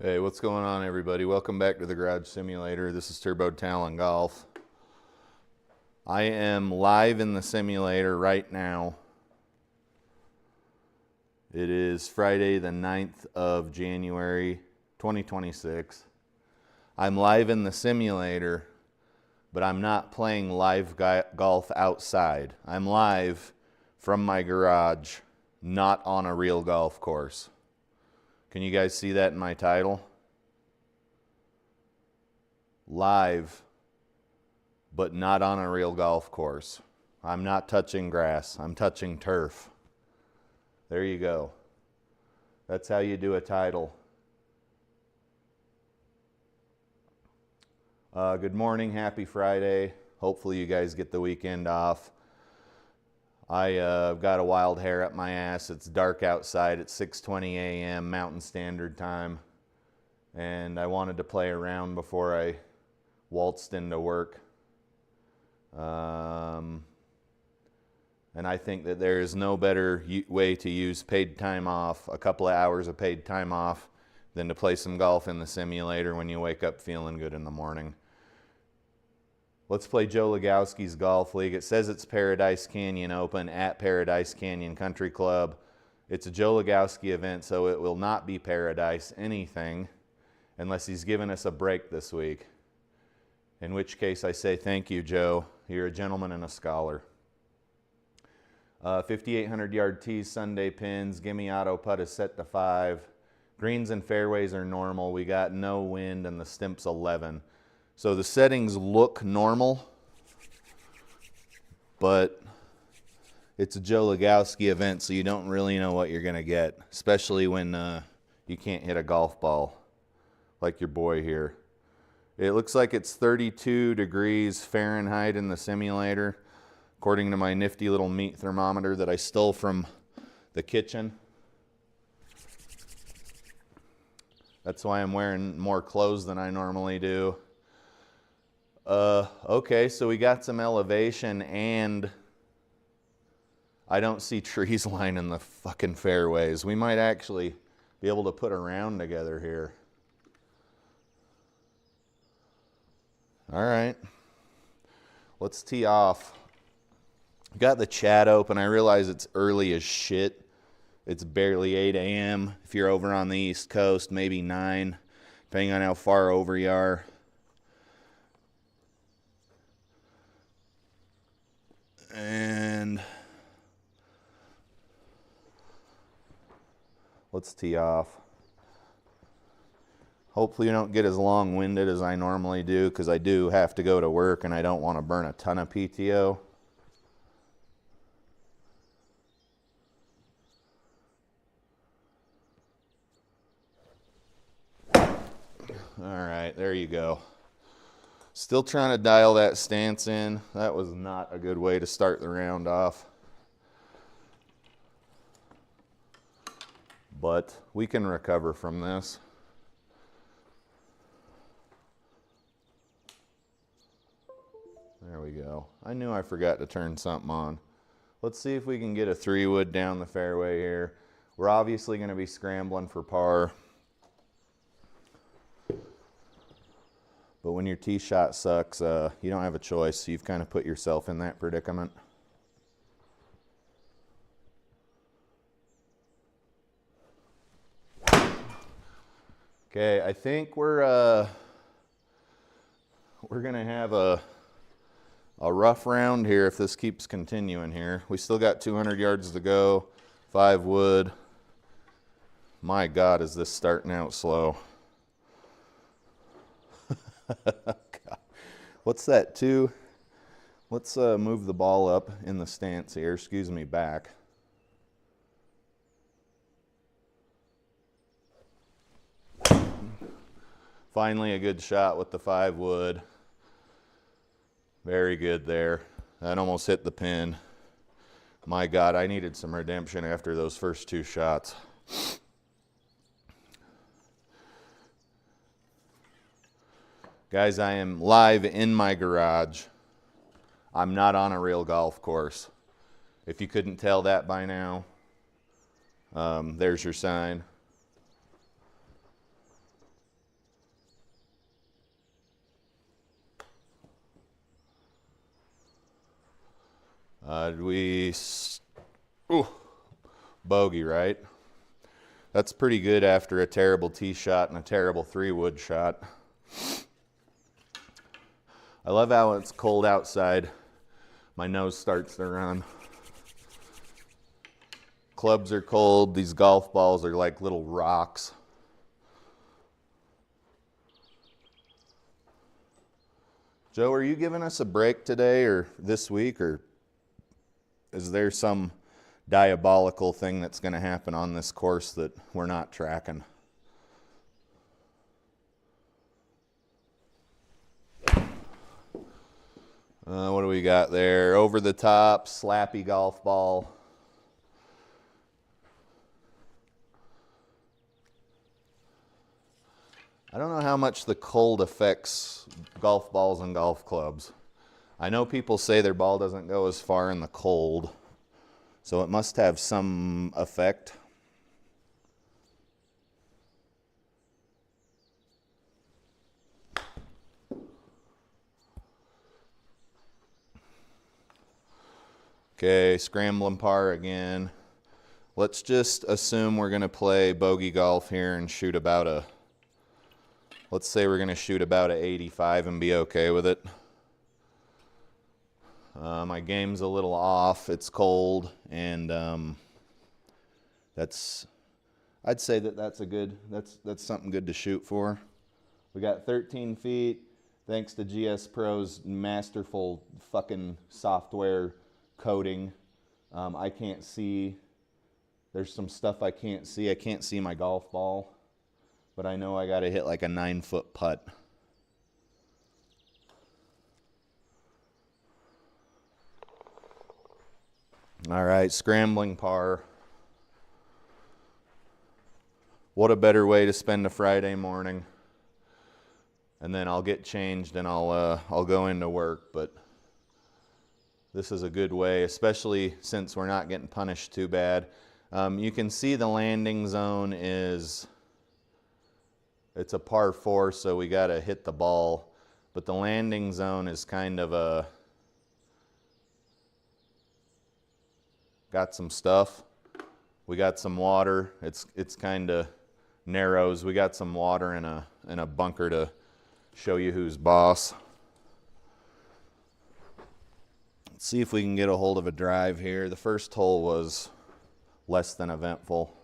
Hey, what's going on, everybody? Welcome back to the Garage Simulator. This is Turbo Talon Golf. I am live in the simulator right now. It is Friday the 9th of January 2026. I'm live in the simulator, but I'm not playing live golf outside. I'm live from my garage, not on a real golf course. Can you guys see that in my title? Live, but not on a real golf course. I'm not touching grass. I'm touching turf. There you go. That's how you do a title. Good morning. Happy Friday. Hopefully you guys get the weekend off. I've got a wild hair up my ass. It's dark outside. It's 6:20 a.m. Mountain Standard Time. And I wanted to play around before I waltzed into work. And I think that there is no better way to use paid time off, a couple of hours of paid time off, than to play some golf in the simulator when you wake up feeling good in the morning. Let's play Joe Lagowski's Golf League. It says it's Paradise Canyon Open at Paradise Canyon Country Club. It's a Joe Lagowski event, so it will not be Paradise anything unless he's given us a break this week. In which case I say thank you, Joe. You're a gentleman and a scholar. 5,800 yard tees, Sunday pins. Gimme auto putt is set to 5. Greens and fairways are normal. We got no wind and the stimp's 11. So the settings look normal, but it's a Joe Lagowski event, so you don't really know what you're going to get, especially when you can't hit a golf ball like your boy here. It looks like it's 32 degrees Fahrenheit in the simulator, according to my nifty little meat thermometer that I stole from the kitchen. That's why I'm wearing more clothes than I normally do. Okay, so we got some elevation and I don't see trees lining the fucking fairways. We might actually be able to put a round together here. All right, let's tee off. Got the chat open. I realize it's early as shit. It's barely 8 a.m. If you're over on the East Coast, maybe 9, depending on how far over you are. And let's tee off. Hopefully you don't get as long-winded as I normally do, because I do have to go to work and I don't want to burn a ton of PTO. All right, there you go. Still trying to dial that stance in. That was not a good way to start the round off. But we can recover from this. There we go. I knew I forgot to turn something on. Let's see if we can get a 3-wood down the fairway here. We're obviously going to be scrambling for par. But when your tee shot sucks, you don't have a choice. So you've kind of put yourself in that predicament. Okay, I think we're gonna have a rough round here if this keeps continuing here. We still got 200 yards to go. 5 wood. My God, is this starting out slow? God. What's that, 2? Let's move the ball up in the stance here. Excuse me, back. Finally a good shot with the 5 wood. Very good there. That almost hit the pin. My God, I needed some redemption after those first 2 shots. Guys, I am live in my garage. I'm not on a real golf course. If you couldn't tell that by now, there's your sign. Ooh, bogey, right? That's pretty good after a terrible tee shot and a terrible 3-wood shot. I love how it's cold outside. My nose starts to run. Clubs are cold. These golf balls are like little rocks. Joe, are you giving us a break today or this week, or is there some diabolical thing that's going to happen on this course that we're not tracking? What do we got there? Over the top, slappy golf ball. I don't know how much the cold affects golf balls and golf clubs. I know people say their ball doesn't go as far in the cold, so it must have some effect. Okay, scrambling par again. Let's just assume we're going to play bogey golf here and shoot about a, let's say we're going to shoot about a 85 and be okay with it. My game's a little off, it's cold, and I'd say that's a good, that's something good to shoot for. We got 13 feet, thanks to SGPRO's masterful fucking software coding. I can't see, there's some stuff I can't see. I can't see my golf ball, but I know I got to hit like a 9-foot putt. All right, scrambling par. What a better way to spend a Friday morning. And then I'll get changed and I'll go into work, but this is a good way, especially since we're not getting punished too bad. You can see the landing zone it's a par 4, so we got to hit the ball. But the landing zone is kind of got some stuff. We got some water. It's kind of narrows. We got some water in a bunker to show you who's boss. Let's see if we can get a hold of a drive here. The first hole was less than eventful.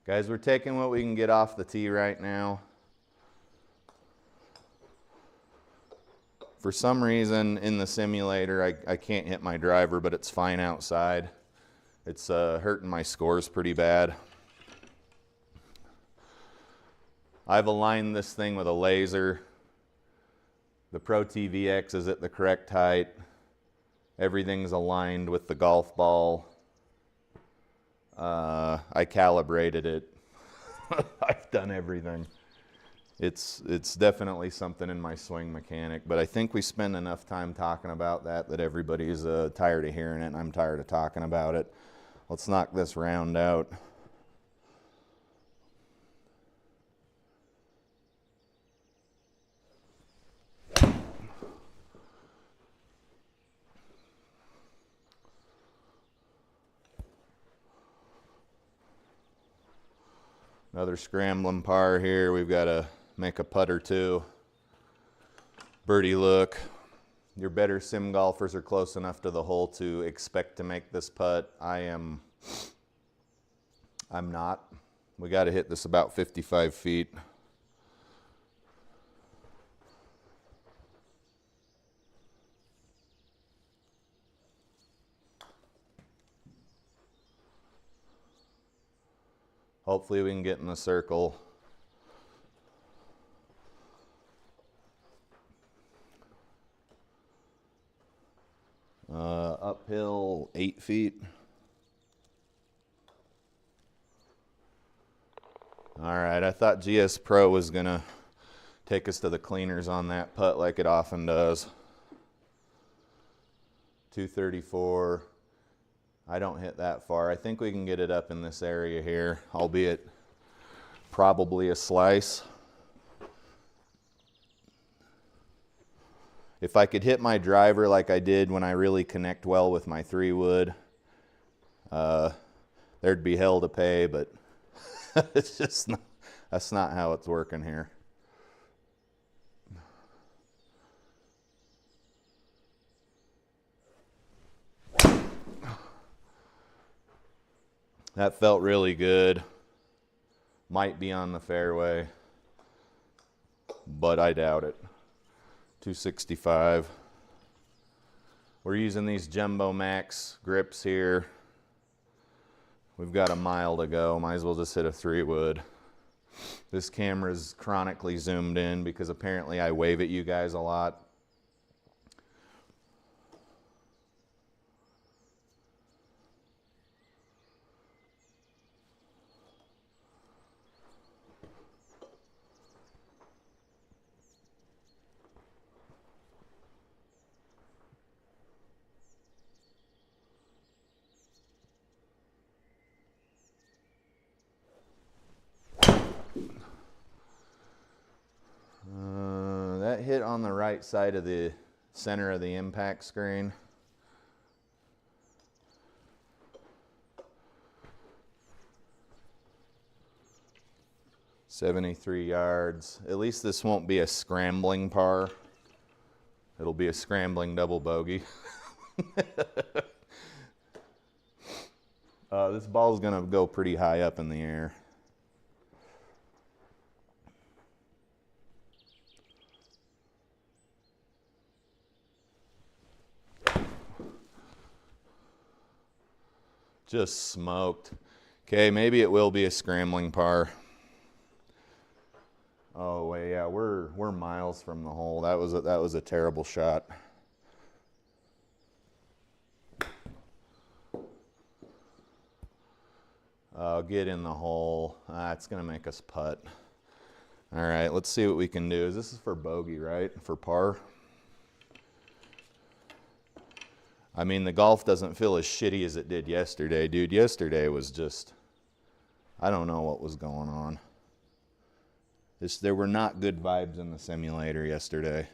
Guys, we're taking what we can get off the tee right now. For some reason in the simulator, I can't hit my driver, but it's fine outside. It's hurting my scores pretty bad. I've aligned this thing with a laser. The ProTee VX is at the correct height. Everything's aligned with the golf ball. I calibrated it. I've done everything. It's definitely something in my swing mechanic, but I think we spend enough time talking about that everybody's tired of hearing it, and I'm tired of talking about it. Let's knock this round out. Another scrambling par here. We've got to make a putt or two. Birdie look. Your better sim golfers are close enough to the hole to expect to make this putt. I'm not. We got to hit this about 55 feet. Hopefully we can get in the circle. Uphill 8 feet. All right, I thought SGPRO was gonna take us to the cleaners on that putt like it often does. 234. I don't hit that far. I think we can get it up in this area here, albeit probably a slice. If I could hit my driver like I did when I really connect well with my 3-wood, there'd be hell to pay, but it's just not, that's not how it's working here. That felt really good. Might be on the fairway, but I doubt it. 265. We're using these Jumbo Max grips here. We've got a mile to go. Might as well just hit a 3-wood. This camera's chronically zoomed in because apparently I wave at you guys a lot. That hit on the right side of the center of the impact screen. "73 yards. At least this won't be a scrambling par. It'll be a scrambling double bogey. This ball's gonna go pretty high up in the air. Just smoked. Okay, maybe it will be a scrambling par. Oh wait, yeah, we're miles from the hole. That was a terrible shot. Get in the hole. It's gonna make us putt. All right, let's see what we can do. This is for bogey, right? For par. I mean, the golf doesn't feel as shitty as it did yesterday, dude. Yesterday was just, I don't know what was going on. There were not good vibes in the simulator yesterday.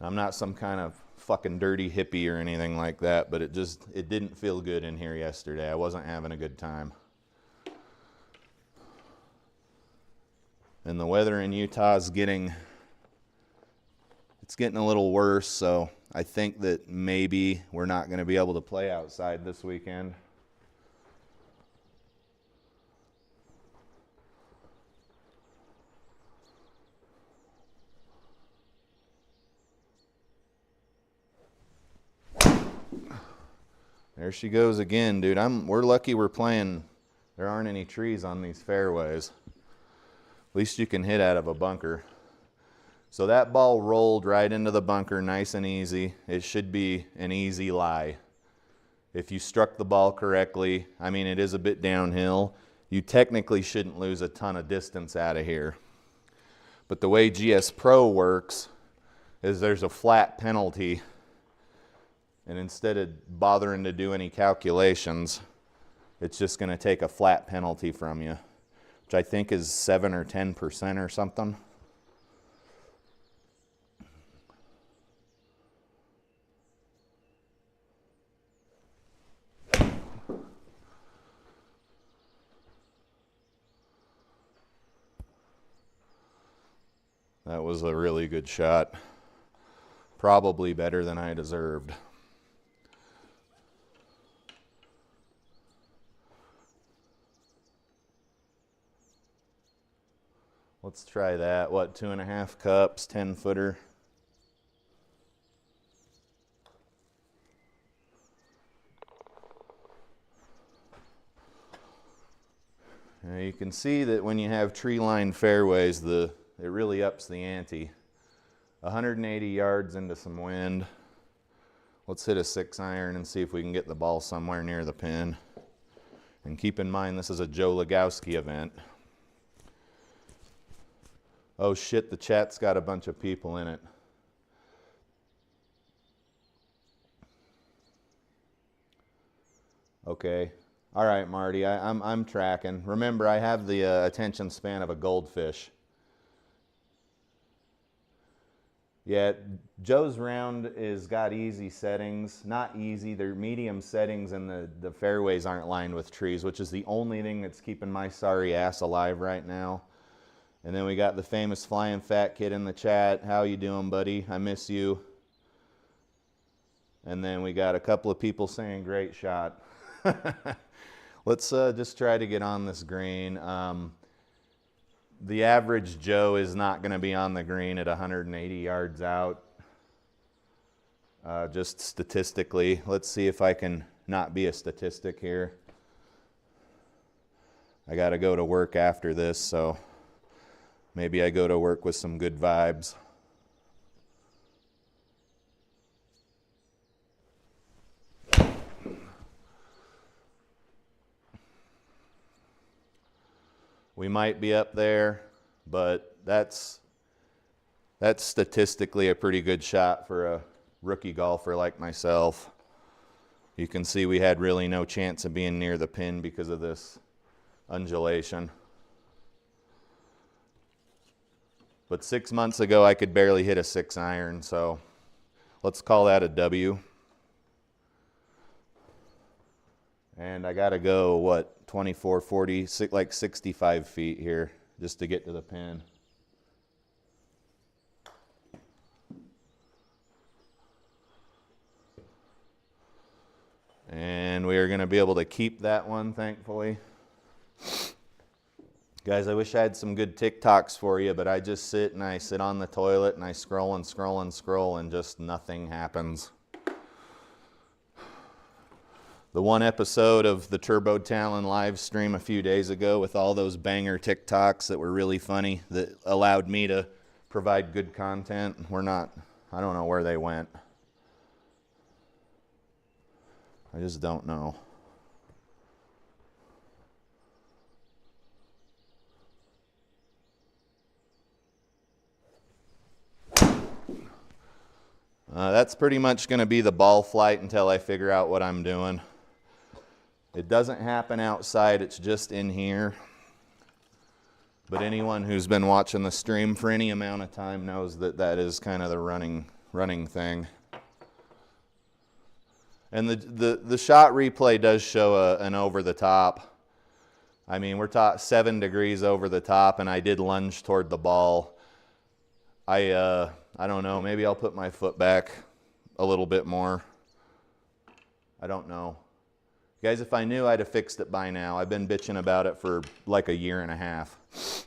I'm not some kind of fucking dirty hippie or anything like that, but it didn't feel good in here yesterday. I wasn't having a good time. And the weather in Utah is getting a little worse, so I think that maybe we're not going to be able to play outside this weekend. There she goes again, dude. We're lucky we're playing. There aren't any trees on these fairways. At least you can hit out of a bunker. So that ball rolled right into the bunker nice and easy. It should be an easy lie. If you struck the ball correctly, I mean, it is a bit downhill. You technically shouldn't lose a ton of distance out of here. But the way GS Pro works is there's a flat penalty. And instead of bothering to do any calculations, it's just going to take a flat penalty from you, which I think is 7 or 10% or something. That was a really good shot. Probably better than I deserved. Let's try that. What, 2.5 cups, 10-footer? Now you can see that when you have tree-lined fairways, it really ups the ante. 180 yards into some wind. Let's hit a 6-iron and see if we can get the ball somewhere near the pin. And keep in mind, this is a Joe Lagowski event. Oh shit, the chat's got a bunch of people in it. Okay. All right, Marty, I'm tracking. Remember, I have the attention span of a goldfish. Yeah, Joe's round is got easy settings. Not easy, they're medium settings, and the fairways aren't lined with trees, which is the only thing that's keeping my sorry ass alive right now. And then we got the famous Flying Fat Kid in the chat. How you doing, buddy? I miss you. And then we got a couple of people saying great shot. Let's just try to get on this green. The average Joe is not going to be on the green at 180 yards out. Just statistically. Let's see if I can not be a statistic here. I got to go to work after this, so maybe I go to work with some good vibes. We might be up there, but that's statistically a pretty good shot for a rookie golfer like myself. You can see we had really no chance of being near the pin because of this undulation. But 6 months ago, I could barely hit a 6-iron, so let's call that a W. And I got to go, what, 24, 40, like 65 feet here just to get to the pin. And we are going to be able to keep that one, thankfully. Guys, I wish I had some good TikToks for you, but I just sit on the toilet and I scroll and scroll and scroll and just nothing happens. The one episode of the Turbo Talon live stream a few days ago with all those banger TikToks that were really funny, that allowed me to provide good content, I don't know where they went. I just don't know. That's pretty much going to be the ball flight until I figure out what I'm doing. It doesn't happen outside, it's just in here. But anyone who's been watching the stream for any amount of time knows that that is kind of the running thing. And the shot replay does show an over the top. I mean, we're 7 degrees over the top, and I did lunge toward the ball. I don't know, maybe I'll put my foot back a little bit more. I don't know. Guys, if I knew, I'd have fixed it by now. I've been bitching about it for like 1.5 years.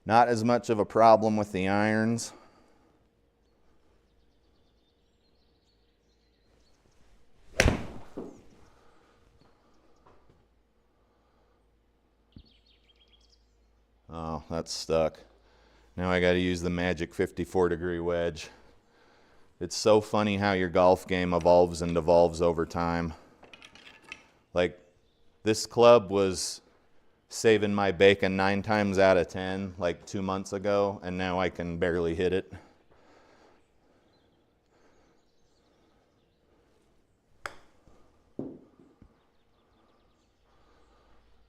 Not as much of a problem with the irons. Oh, that's stuck. Now I got to use the magic 54-degree wedge. It's so funny how your golf game evolves and devolves over time. Like, this club was saving my bacon 9 times out of 10 like 2 months ago, and now I can barely hit it.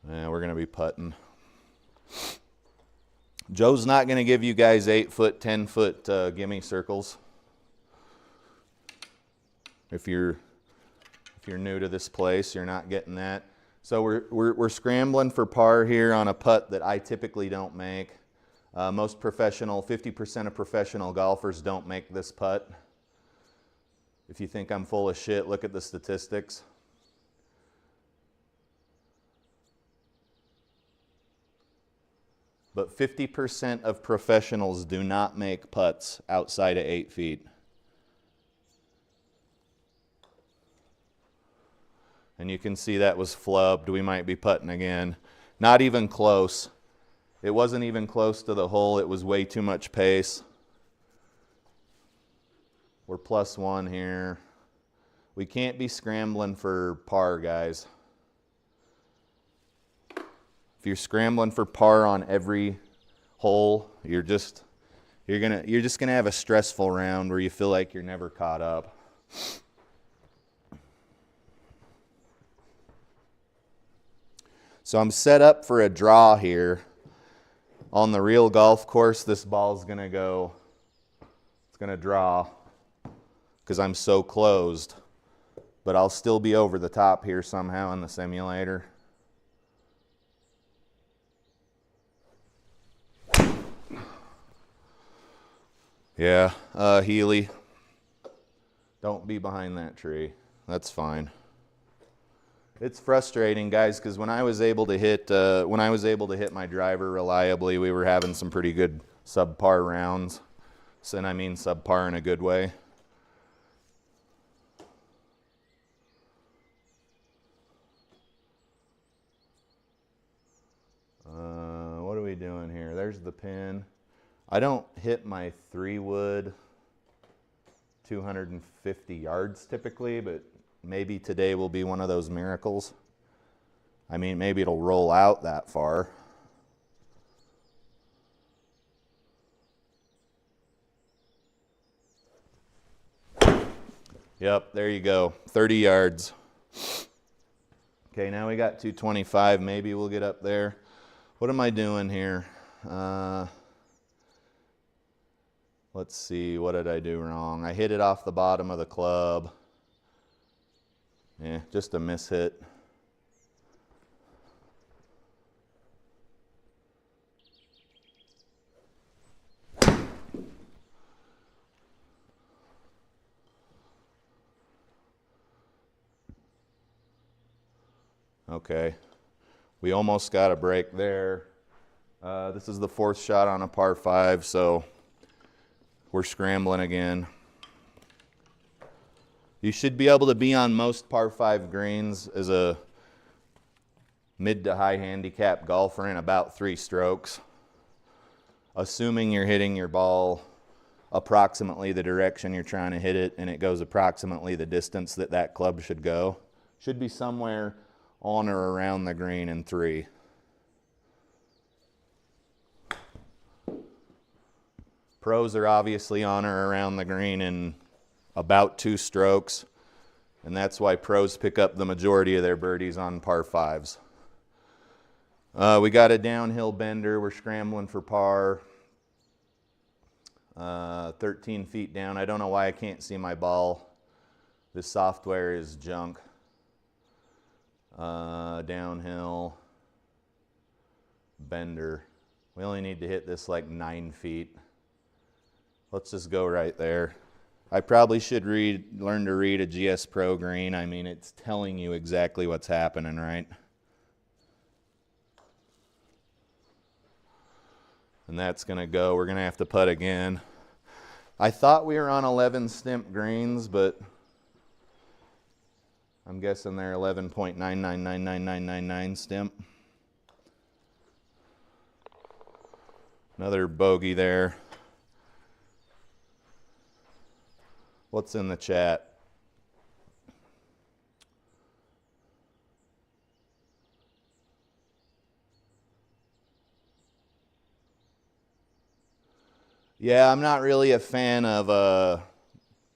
Yeah, we're going to be putting. Joe's not going to give you guys 8-foot, 10-foot gimme circles. If you're new to this place, you're not getting that. So we're scrambling for par here on a putt that I typically don't make. Most professional, 50% of professional golfers don't make this putt. If you think I'm full of shit, look at the statistics. But 50% of professionals do not make putts outside of 8 feet. And you can see that was flubbed. We might be putting again. Not even close. It wasn't even close to the hole. It was way too much pace. We're +1 here. We can't be scrambling for par, guys. If you're scrambling for par on every hole, you're just gonna have a stressful round where you feel like you're never caught up. So I'm set up for a draw here. On the real golf course, this ball's gonna go, it's gonna draw because I'm so closed. But I'll still be over the top here somehow in the simulator. Yeah, Healy, don't be behind that tree. That's fine. It's frustrating, guys, because when I was able to hit my driver reliably, we were having some pretty good subpar rounds. And I mean subpar in a good way. What are we doing here? There's the pin. I don't hit my 3-wood 250 yards typically, but maybe today will be one of those miracles. I mean, maybe it'll roll out that far. Yep, there you go, 30 yards. Okay, now we got 225, maybe we'll get up there. What am I doing here? Let's see, what did I do wrong? I hit it off the bottom of the club. Yeah, just a mishit. Okay, we almost got a break there. This is the 4th shot on a par 5, so we're scrambling again. You should be able to be on most par 5 greens as a mid to high handicap golfer in about 3 strokes, assuming you're hitting your ball approximately the direction you're trying to hit it and it goes approximately the distance that that club should go. Should be somewhere on or around the green in 3. Pros are obviously on or around the green in about 2 strokes, and that's why pros pick up the majority of their birdies on par 5s. We got a downhill bender. We're scrambling for par. 13 feet down. I don't know why I can't see my ball. This software is junk. Downhill bender. We only need to hit this like 9 feet. Let's just go right there. I probably should learn to read a GS Pro green. I mean, it's telling you exactly what's happening, right? And that's going to go. We're going to have to putt again. I thought we were on 11 stimp greens, but I'm guessing they're 11.9999999 stimp. Another bogey there. What's in the chat? Yeah, I'm not really a fan of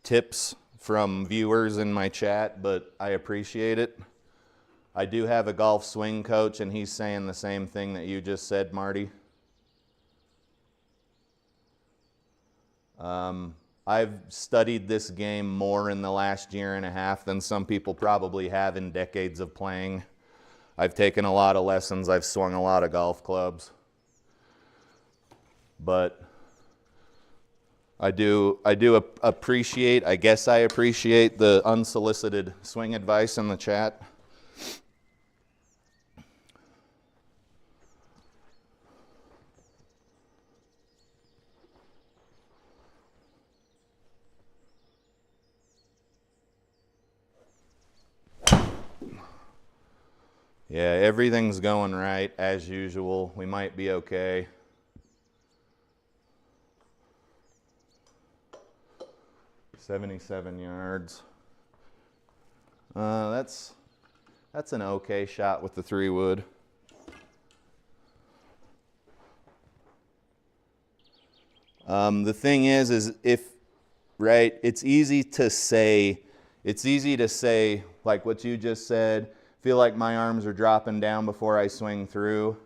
tips from viewers in my chat, but I appreciate it. I do have a golf swing coach, and he's saying the same thing that you just said, Marty. I've studied this game more in the last year and a half than some people probably have in decades of playing. I've taken a lot of lessons. I've swung a lot of golf clubs. But I do appreciate, I guess I appreciate the unsolicited swing advice in the chat. Yeah, everything's going right as usual. We might be okay. "77 yards. That's an okay shot with the 3-wood. The thing is right, it's easy to say, like what you just said, feel like my arms are dropping down before I swing through.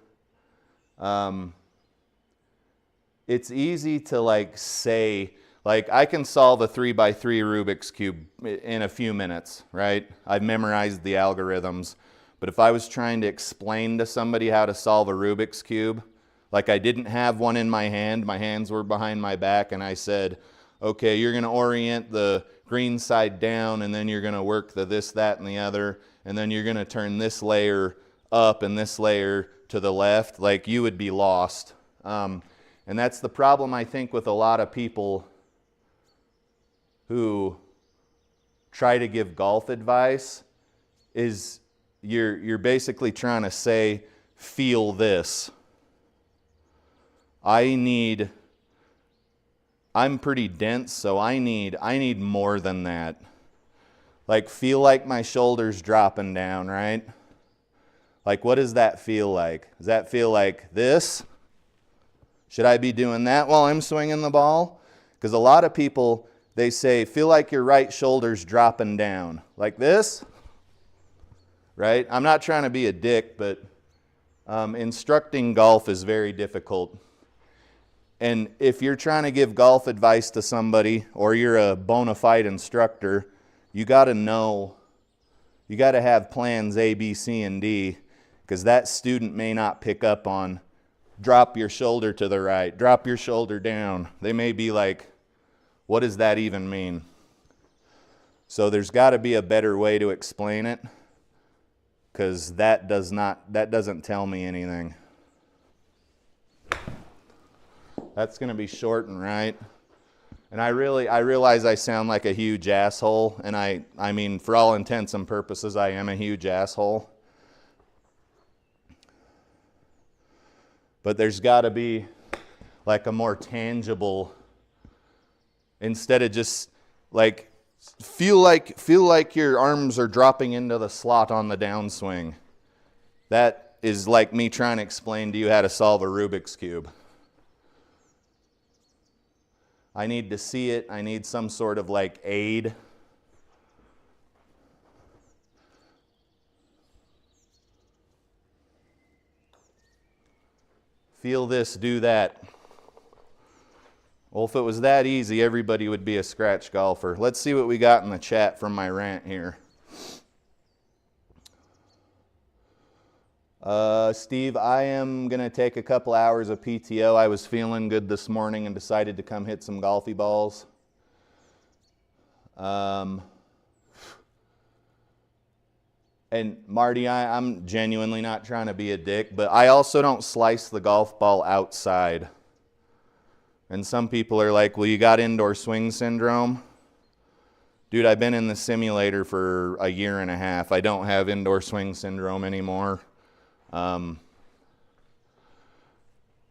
It's easy to like say, like I can solve a 3x3 Rubik's Cube in a few minutes, right? I've memorized the algorithms. But if I was trying to explain to somebody how to solve a Rubik's Cube, like I didn't have one in my hands were behind my back, and I said, okay, you're gonna orient the green side down, and then you're gonna work the this, that, and the other, and then you're gonna turn this layer up and this layer to the left, like you would be lost. And that's the problem, I think, with a lot of people who try to give golf advice, is you're basically trying to say, feel this. I'm pretty dense, so I need more than that. Like, feel like my shoulders dropping down, right? Like, what does that feel like? Does that feel like this? Should I be doing that while I'm swinging the ball? Because a lot of people, they say, feel like your right shoulder's dropping down. Like this? Right? I'm not trying to be a dick, but instructing golf is very difficult. And if you're trying to give golf advice to somebody, or you're a bona fide instructor, you got to know, you got to have plans A, B, C, and D, because that student may not pick up on drop your shoulder to the right, drop your shoulder down. They may be like, what does that even mean? So there's got to be a better way to explain it, because that doesn't tell me anything. That's going to be short and right. And I realize I sound like a huge asshole, and I mean, for all intents and purposes, I am a huge asshole. But there's got to be like a more tangible, instead of just like, feel like your arms are dropping into the slot on the downswing. That is like me trying to explain to you how to solve a Rubik's Cube. I need to see it. I need some sort of like aid. Feel this, do that. Well, if it was that easy, everybody would be a scratch golfer. Let's see what we got in the chat from my rant here. Steve, I am going to take a couple hours of PTO. I was feeling good this morning and decided to come hit some golfy balls. And Marty, I'm genuinely not trying to be a dick, but I also don't slice the golf ball outside. And some people are like, well, you got indoor swing syndrome? Dude, I've been in the simulator for a year and a half. I don't have indoor swing syndrome anymore.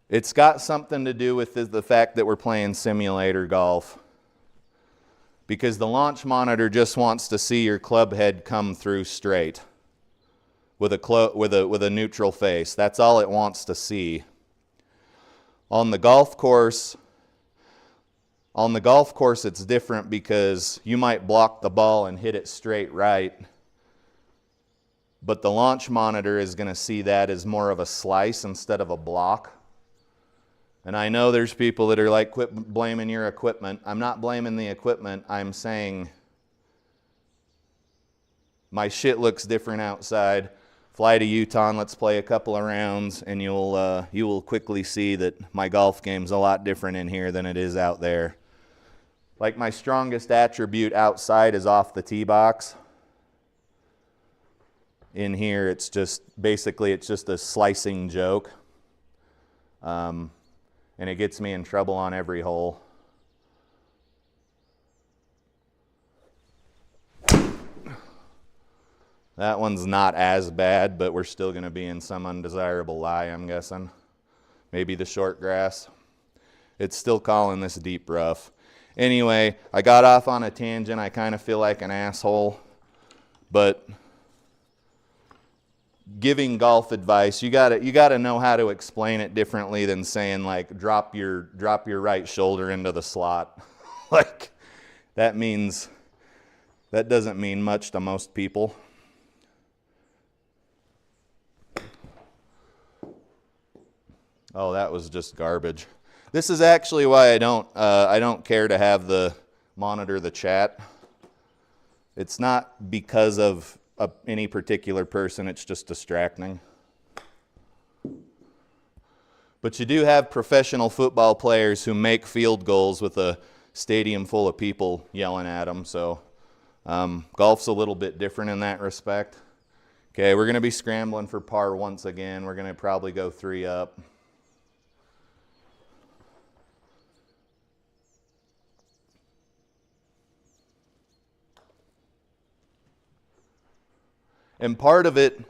It's got something to do with the fact that we're playing simulator golf. Because the launch monitor just wants to see your club head come through straight with a neutral face. That's all it wants to see. On the golf course, it's different, because you might block the ball and hit it straight right. But the launch monitor is going to see that as more of a slice instead of a block. And I know there's people that are like, quit blaming your equipment. I'm not blaming the equipment. I'm saying my shit looks different outside. Fly to Utah and let's play a couple of rounds, and you will quickly see that my golf game's a lot different in here than it is out there. Like, my strongest attribute outside is off the tee box. In here, it's just a slicing joke. And it gets me in trouble on every hole. That one's not as bad, but we're still going to be in some undesirable lie, I'm guessing. Maybe the short grass. It's still calling this deep rough. Anyway, I got off on a tangent. I kind of feel like an asshole, but giving golf advice, you gotta know how to explain it differently than saying like drop your right shoulder into the slot. Like that doesn't mean much to most people. Oh, that was just garbage. This is actually why I don't care to have monitor the chat. It's not because of any particular person, it's just distracting. But you do have professional football players who make field goals with a stadium full of people yelling at them, so golf's a little bit different in that respect. Okay, we're going to be scrambling for par once again. We're going to probably go 3 up. And part of it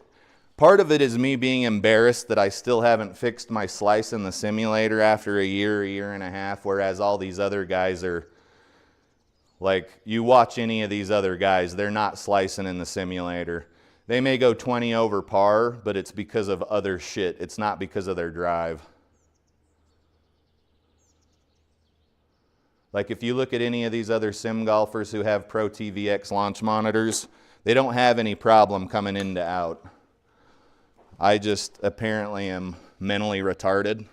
is me being embarrassed that I still haven't fixed my slice in the simulator after a year and a half, whereas all these other guys are, like, you watch any of these other guys, they're not slicing in the simulator. They may go 20 over par, but it's because of other shit. It's not because of their drive. Like if you look at any of these other sim golfers who have ProTee VX launch monitors, they don't have any problem coming in to out. I just apparently am mentally retarded.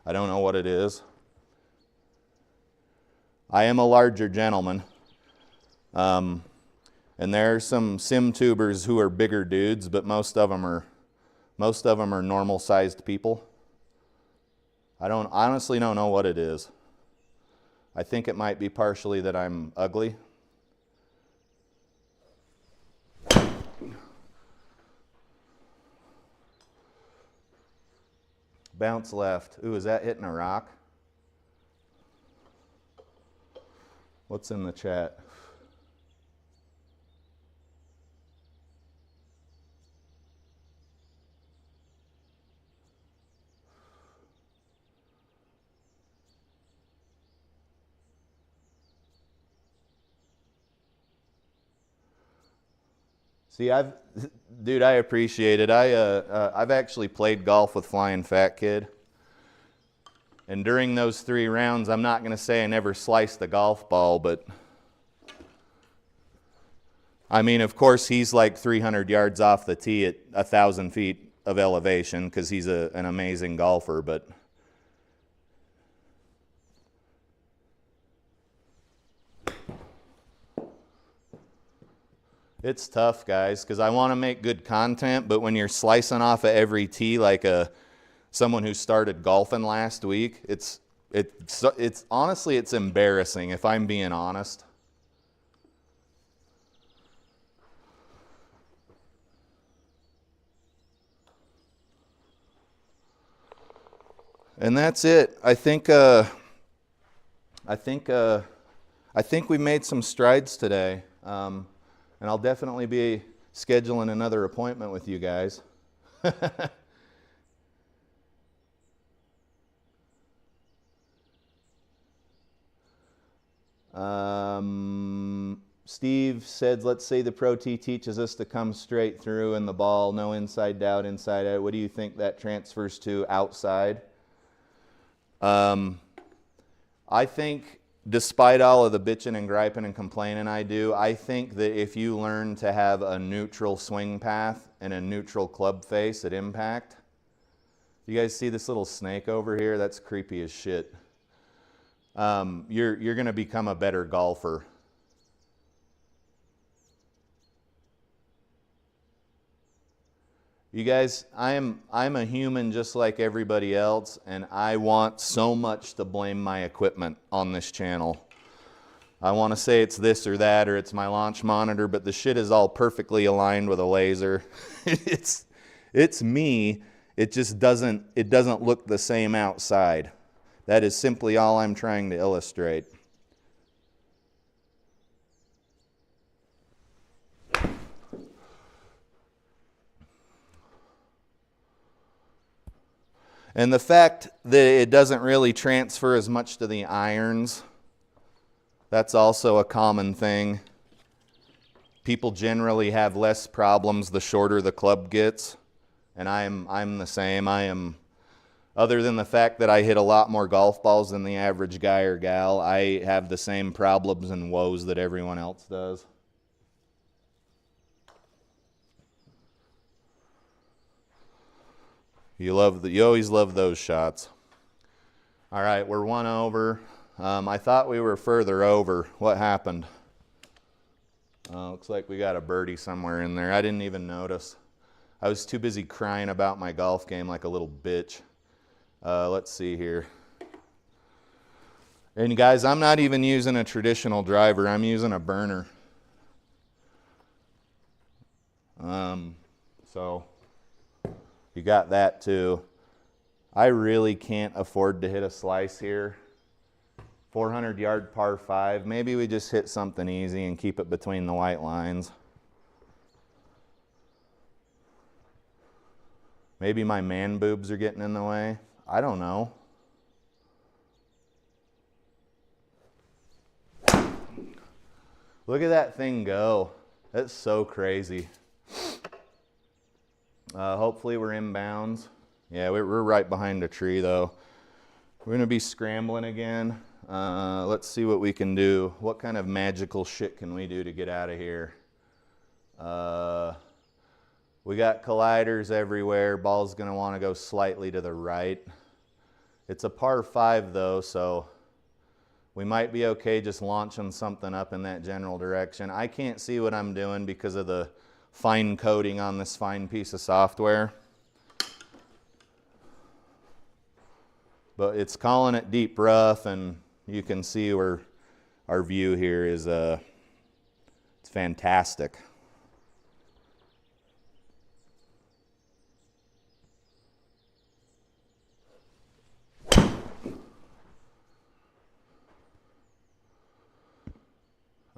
I don't know what it is. I am a larger gentleman. And there are some sim tubers who are bigger dudes, but most of them are normal sized people. I honestly don't know what it is. I think it might be partially that I'm ugly. Bounce left. Ooh, is that hitting a rock? What's in the chat? See, dude, I appreciate it. I've actually played golf with Flying Fat Kid. And during those 3 rounds, I'm not going to say I never sliced the golf ball, but I mean, of course, he's like 300 yards off the tee at 1,000 feet of elevation because he's an amazing golfer, but it's tough, guys, because I want to make good content, but when you're slicing off of every tee like someone who started golfing last week, it's honestly, it's embarrassing if I'm being honest. And that's it. I think we made some strides today. And I'll definitely be scheduling another appointment with you guys. Steve said, let's say the ProTee teaches us to come straight through in the ball, no inside out, inside out. What do you think that transfers to outside? I think, despite all of the bitching and griping and complaining I do, I think that if you learn to have a neutral swing path and a neutral club face at impact, you guys see this little snake over here? That's creepy as shit. You're going to become a better golfer. You guys, I'm a human just like everybody else, and I want so much to blame my equipment on this channel. I want to say it's this or that, or it's my launch monitor, but the shit is all perfectly aligned with a laser. It's me. It just doesn't look the same outside. That is simply all I'm trying to illustrate. And the fact that it doesn't really transfer as much to the irons, that's also a common thing. People generally have less problems the shorter the club gets. And I'm the same. Other than the fact that I hit a lot more golf balls than the average guy or gal, I have the same problems and woes that everyone else does. You always love those shots. All right, we're 1 over. I thought we were further over. What happened? Looks like we got a birdie somewhere in there. I didn't even notice. I was too busy crying about my golf game like a little bitch. Let's see here. And guys, I'm not even using a traditional driver. I'm using a burner. So you got that too. I really can't afford to hit a slice here. 400-yard par 5. Maybe we just hit something easy and keep it between the white lines. Maybe my man boobs are getting in the way. I don't know. Look at that thing go. That's so crazy. Hopefully we're inbounds. Yeah, we're right behind a tree though. We're gonna be scrambling again. Let's see what we can do. What kind of magical shit can we do to get out of here? We got colliders everywhere. Ball's gonna wanna go slightly to the right. It's a par 5 though, so we might be okay just launching something up in that general direction. I can't see what I'm doing because of the fine coding on this fine piece of software. But it's calling it deep rough, and you can see where our view here is, it's fantastic.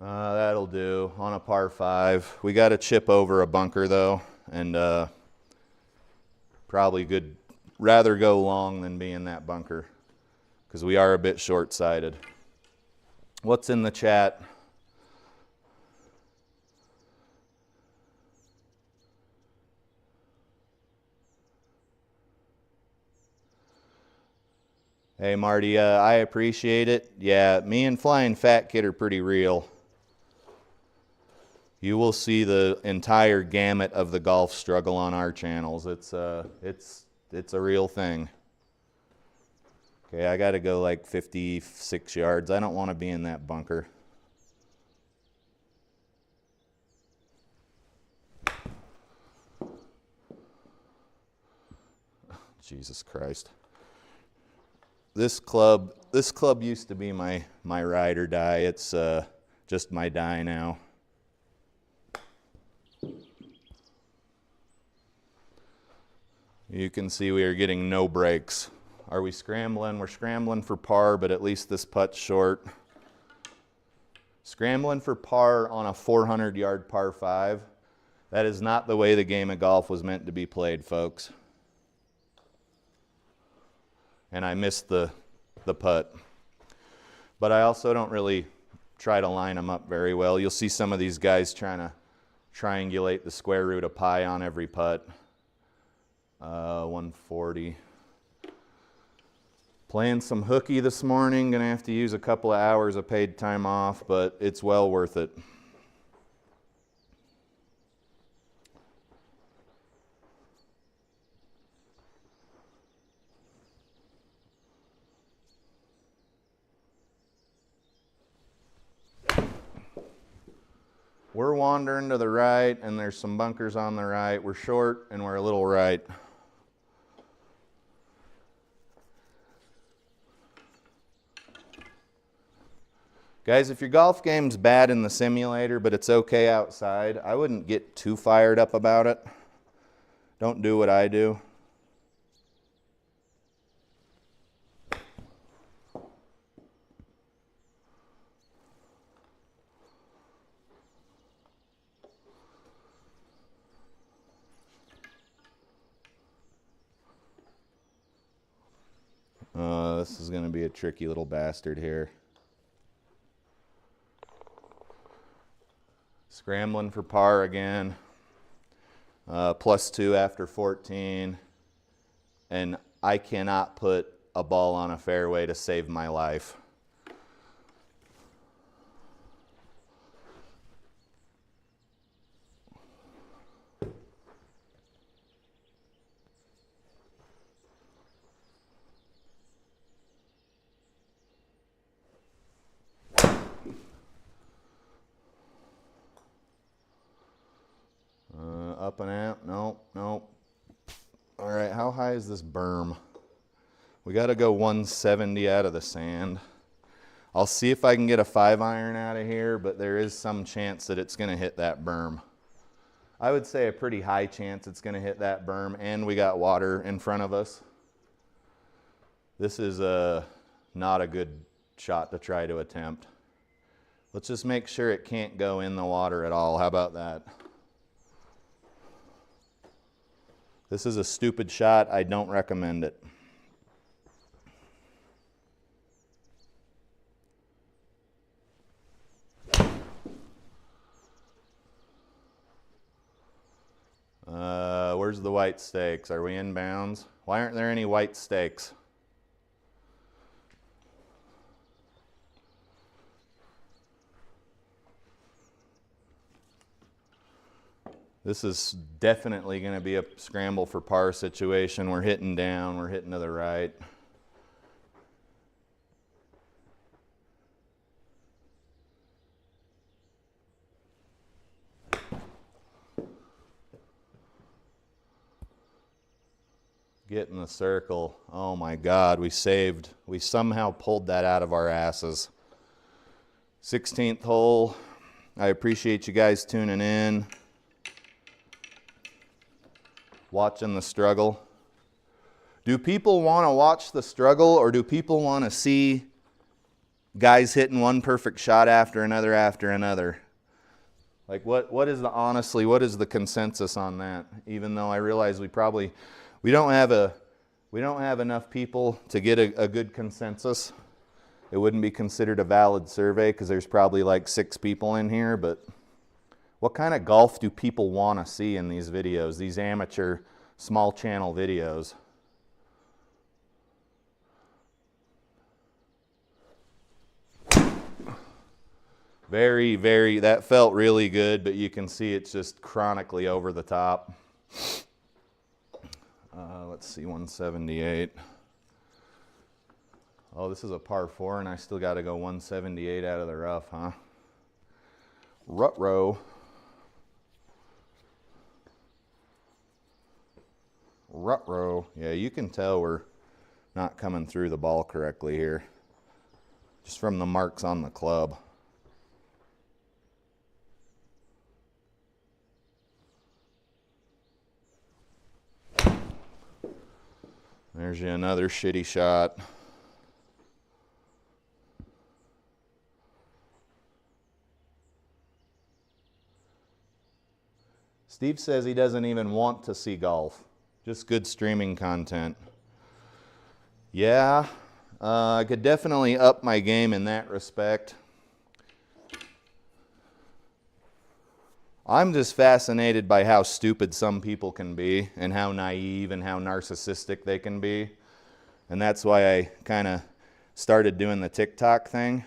That'll do on a par 5. We got to chip over a bunker though, and probably rather go long than be in that bunker because we are a bit short-sighted. What's in the chat? Hey Marty, I appreciate it. Yeah, me and Flying Fat Kid are pretty real. You will see the entire gamut of the golf struggle on our channels. It's a real thing. Okay, I got to go like 56 yards. I don't want to be in that bunker. Jesus Christ. This club used to be my ride or die. It's just my die now. You can see we are getting no breaks. Are we scrambling? We're scrambling for par, but at least this putt's short. Scrambling for par on a 400-yard par 5. That is not the way the game of golf was meant to be played, folks. And I missed the putt. But I also don't really try to line them up very well. You'll see some of these guys trying to triangulate the square root of pi on every putt. 140. Playing some hooky this morning. Gonna have to use a couple of hours of paid time off, but it's well worth it. We're wandering to the right, and there's some bunkers on the right. We're short, and we're a little right. Guys, if your golf game's bad in the simulator, but it's okay outside, I wouldn't get too fired up about it. Don't do what I do. This is going to be a tricky little bastard here. Scrambling for par again. +2 after 14, and I cannot put a ball on a fairway to save my life. Up and out, nope, nope. All right, how high is this berm? We got to go 170 out of the sand. I'll see if I can get a 5-iron out of here, but there is some chance that it's going to hit that berm. I would say a pretty high chance it's going to hit that berm, and we got water in front of us. This is not a good shot to try to attempt. Let's just make sure it can't go in the water at all. How about that? This is a stupid shot. I don't recommend it. Where's the white stakes? Are we in bounds? Why aren't there any white stakes? This is definitely going to be a scramble for par situation. We're hitting down, we're hitting to the right. Get in the circle. Oh my God, we somehow pulled that out of our asses. 16th hole. I appreciate you guys tuning in, watching the struggle. Do people want to watch the struggle, or do people want to see guys hitting one perfect shot after another after another? Like what is the consensus on that? Even though I realize we don't have enough people to get a good consensus. It wouldn't be considered a valid survey because there's probably like 6 people in here, but what kind of golf do people want to see in these videos, these amateur small channel videos? That felt really good, but you can see it's just chronically over the top. Let's see, 178. Oh, this is a par 4, and I still got to go 178 out of the rough, huh? Rut-row. Rut-row. Yeah, you can tell we're not coming through the ball correctly here, just from the marks on the club. There's you another shitty shot. Steve says he doesn't even want to see golf, just good streaming content. Yeah, I could definitely up my game in that respect. I'm just fascinated by how stupid some people can be and how naive and how narcissistic they can be. And that's why I kind of started doing the TikTok thing.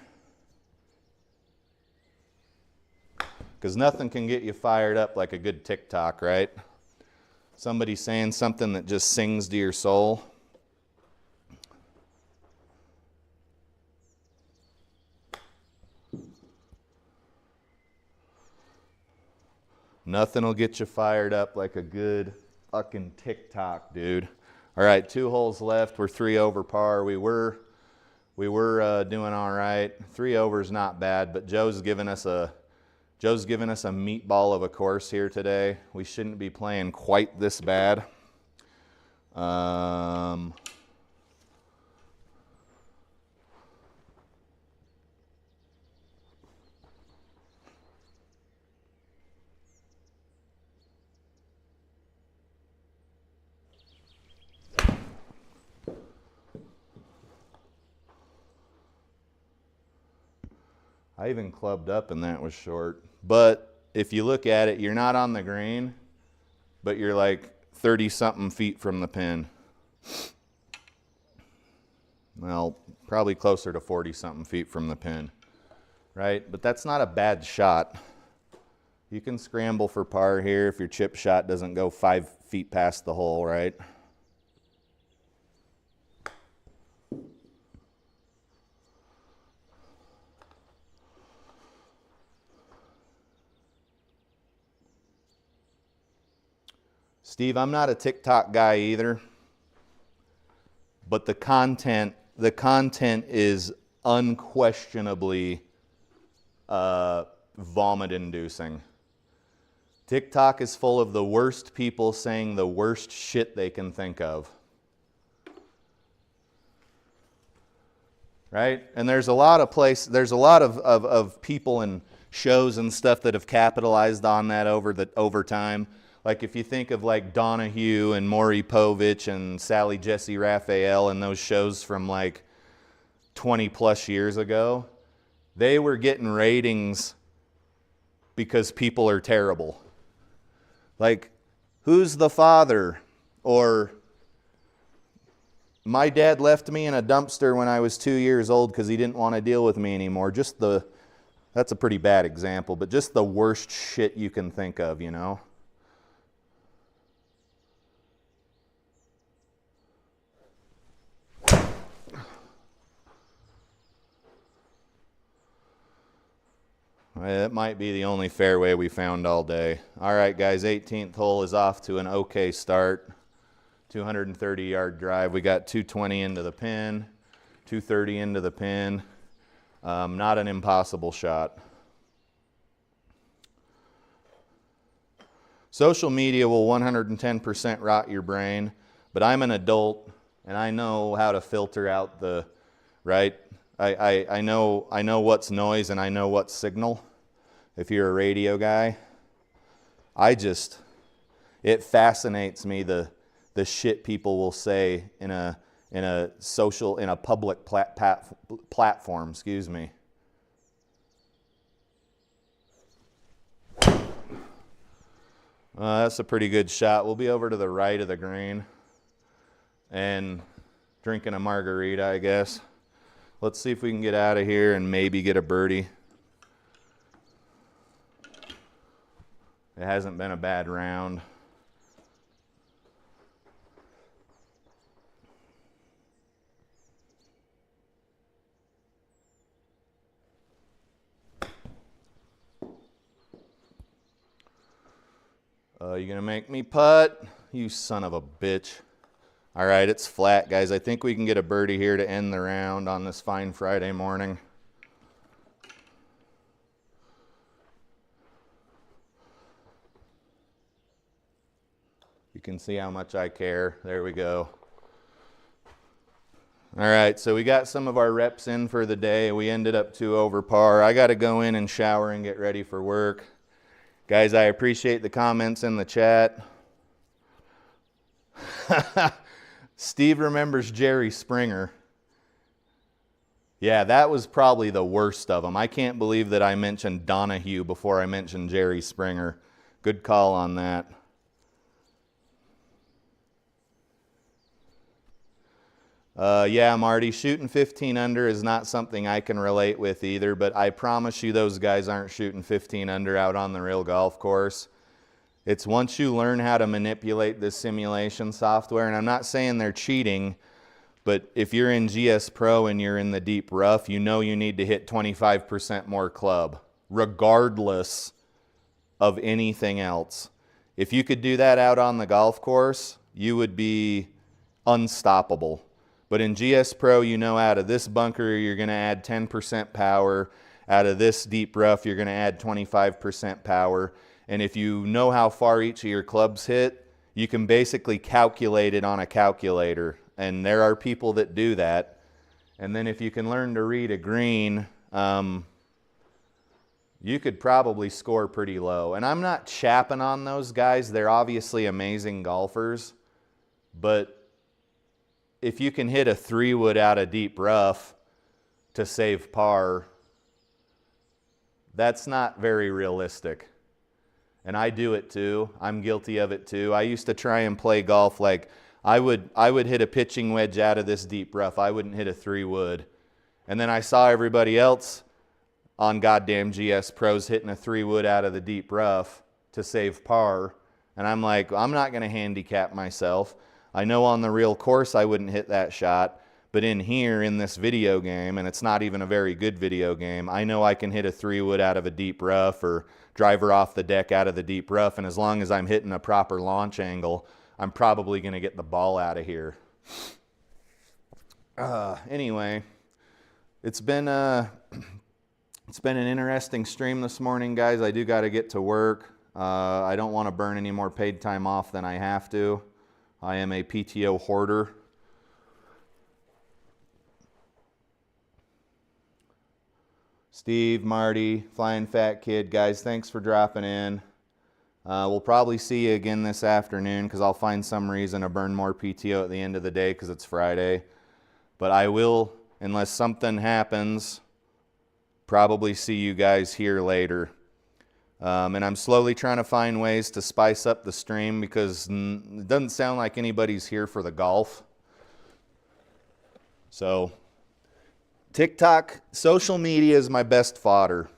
Because nothing can get you fired up like a good TikTok, right? Somebody saying something that just sings to your soul. Nothing will get you fired up like a good fucking TikTok, dude. All right, 2 holes left. We're 3 over par. We were doing all right. 3 over is not bad, but Joe's given us a meatball of a course here today. We shouldn't be playing quite this bad. I even clubbed up and that was short. But if you look at it, you're not on the green, but you're like 30-something feet from the pin. Well, probably closer to 40-something feet from the pin, right? But that's not a bad shot. You can scramble for par here if your chip shot doesn't go 5 feet past the hole, right? Steve, I'm not a TikTok guy either, but the content is unquestionably vomit-inducing. TikTok is full of the worst people saying the worst shit they can think of. Right? And there's a lot of people and shows and stuff that have capitalized on that over time. Like if you think of like Donahue and Maury Povich and Sally Jesse Raphael and those shows from like 20 plus years ago, they were getting ratings because people are terrible. Like, who's the father? Or, my dad left me in a dumpster when I was 2 years old because he didn't want to deal with me anymore. That's a pretty bad example, but just the worst shit you can think of, you know? It might be the only fairway we found all day. All right, guys, 18th hole is off to an okay start. 230-yard drive. We got 220 into the pin, 230 into the pin. Not an impossible shot. Social media will 110% rot your brain, but I'm an adult, and I know how to filter out the, right? I know what's noise and I know what's signal. If you're a radio guy, it fascinates me the shit people will say in a public platform, excuse me. That's a pretty good shot. We'll be over to the right of the green and drinking a margarita, I guess. Let's see if we can get out of here and maybe get a birdie. It hasn't been a bad round. You gonna make me putt? You son of a bitch. All right, it's flat, guys. I think we can get a birdie here to end the round on this fine Friday morning. You can see how much I care. There we go. All right, so we got some of our reps in for the day. We ended up 2 over par. I got to go in and shower and get ready for work. Guys, I appreciate the comments in the chat. Steve remembers Jerry Springer. Yeah, that was probably the worst of them. I can't believe that I mentioned Donahue before I mentioned Jerry Springer. Good call on that. Yeah, Marty, shooting 15 under is not something I can relate with either, but I promise you those guys aren't shooting 15 under out on the real golf course. It's once you learn how to manipulate this simulation software, and I'm not saying they're cheating, but if you're in GS Pro and you're in the deep rough, you know you need to hit 25% more club, regardless of anything else. If you could do that out on the golf course, you would be unstoppable. But in GS Pro, you know out of this bunker, you're going to add 10% power. Out of this deep rough, you're going to add 25% power. And if you know how far each of your clubs hit, you can basically calculate it on a calculator. And there are people that do that. And then if you can learn to read a green, you could probably score pretty low. And I'm not chapping on those guys. They're obviously amazing golfers. But if you can hit a 3-wood out of deep rough to save par, that's not very realistic. And I do it too. I'm guilty of it too. I used to try and play golf like I would hit a pitching wedge out of this deep rough. I wouldn't hit a 3-wood. And then I saw everybody else on goddamn GS Pros hitting a 3-wood out of the deep rough to save par. And I'm like, I'm not going to handicap myself. I know on the real course I wouldn't hit that shot. But in here, in this video game, and it's not even a very good video game, I know I can hit a 3-wood out of a deep rough or driver off the deck out of the deep rough. And as long as I'm hitting a proper launch angle, I'm probably going to get the ball out of here. Anyway, it's been an interesting stream this morning, guys. I do got to get to work. I don't want to burn any more paid time off than I have to. I am a PTO hoarder. Steve, Marty, Flying Fat Kid, guys, thanks for dropping in. We'll probably see you again this afternoon because I'll find some reason to burn more PTO at the end of the day because it's Friday. But I will, unless something happens, probably see you guys here later. And I'm slowly trying to find ways to spice up the stream because it doesn't sound like anybody's here for the golf. So TikTok, social media is my best fodder.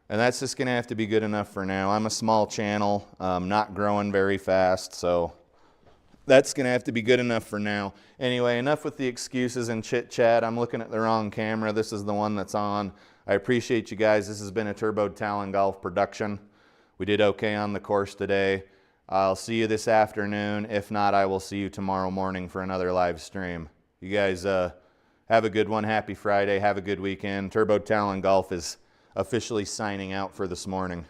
And that's just going to have to be good enough for now. I'm a small channel, not growing very fast, so that's going to have to be good enough for now. Anyway, enough with the excuses and chit-chat. I'm looking at the wrong camera. This is the one that's on. I appreciate you guys. This has been a Turbo Talon Golf production. We did okay on the course today. I'll see you this afternoon. If not, I will see you tomorrow morning for another live stream. You guys have a good one. Happy Friday. Have a good weekend. Turbo Talon Golf is officially signing out for this morning.